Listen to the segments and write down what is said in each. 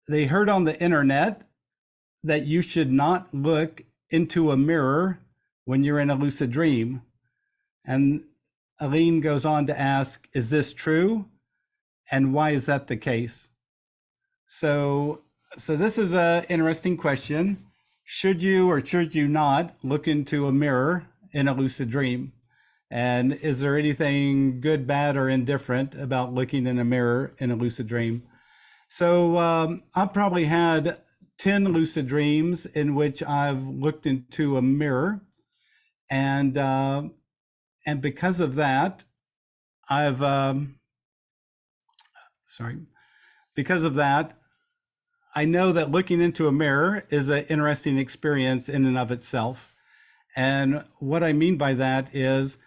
they heard on the internet that you should not look into a mirror when you're in a lucid dream. And Aline goes on to ask, is this true? And why is that the case? So, so this is an interesting question. Should you or should you not look into a mirror in a lucid dream? And is there anything good, bad, or indifferent about looking in a mirror in a lucid dream? So I've probably had 10 lucid dreams in which I've looked into a mirror, and because of that, I've because of that, I know that looking into a mirror is an interesting experience in and of itself. And what I mean by that is,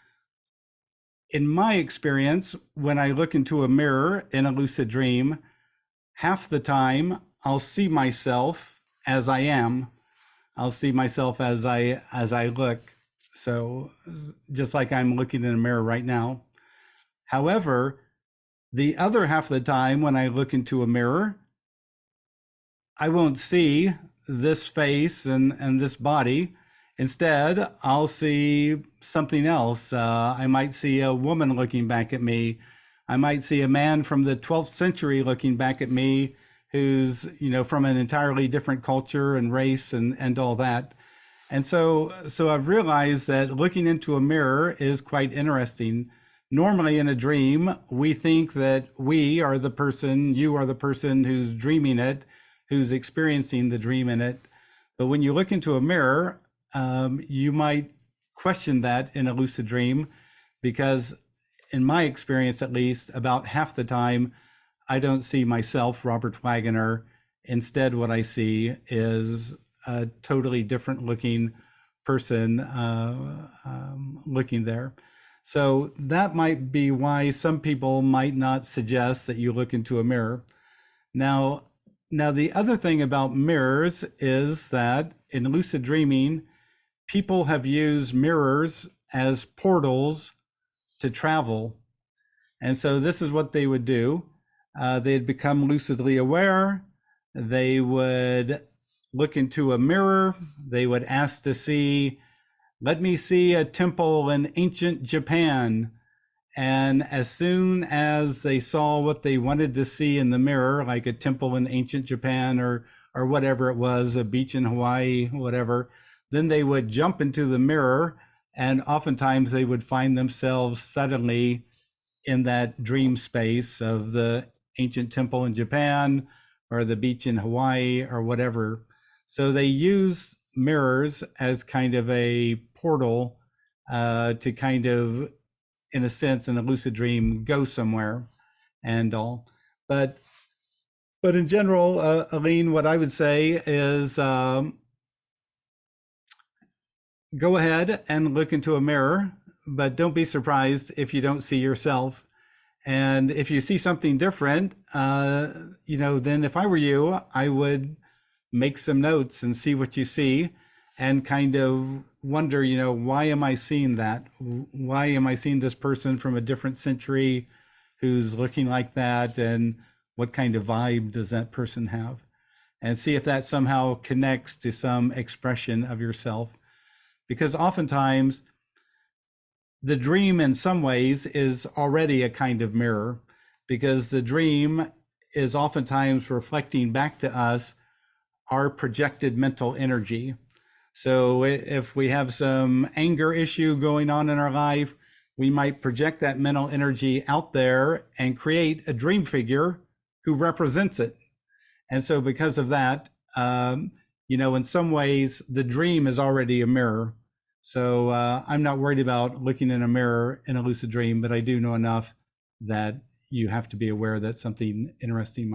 in my experience, when I look into a mirror in a lucid dream, half the time I'll see myself as I am. I'll see myself as I look. So just like I'm looking in a mirror right now. However, the other half of the time when I look into a mirror, I won't see this face and this body. Instead, I'll see something else. I might see a woman looking back at me. I might see a man from the 12th century looking back at me, who's, from an entirely different culture and race and all that. And so I've realized that looking into a mirror is quite interesting. Normally in a dream, we think that we are the person, you are the person who's dreaming it, who's experiencing the dream in it. But when you look into a mirror, you might question that in a lucid dream, because in my experience, at least, about half the time, I don't see myself, Robert Waggoner. Instead, what I see is a totally different looking person looking there. So that might be why some people might not suggest that you look into a mirror. Now the other thing about mirrors is that in lucid dreaming, people have used mirrors as portals to travel. And so this is what they would do. They'd become lucidly aware. They would look into a mirror. They would ask to see, let me see a temple in ancient Japan. And as soon as they saw what they wanted to see in the mirror, like a temple in ancient Japan or whatever it was, a beach in Hawaii, whatever, then they would jump into the mirror, and oftentimes they would find themselves suddenly in that dream space of the ancient temple in Japan or the beach in Hawaii or whatever. So they use mirrors as kind of a portal to kind of, in a sense, in a lucid dream, go somewhere and all. But in general, Aline, what I would say is go ahead and look into a mirror, but don't be surprised if you don't see yourself. And if you see something different, then if I were you, I would make some notes and see what you see and kind of wonder, why am I seeing that? Why am I seeing this person from a different century who's looking like that? And what kind of vibe does that person have? And see if that somehow connects to some expression of yourself. Because oftentimes the dream in some ways is already a kind of mirror, because the dream is oftentimes reflecting back to us our projected mental energy. So if we have some anger issue going on in our life, we might project that mental energy out there and create a dream figure who represents it. And so because of that, in some ways, the dream is already a mirror. So I'm not worried about looking in a mirror in a lucid dream, but I do know enough that you have to be aware that something interesting might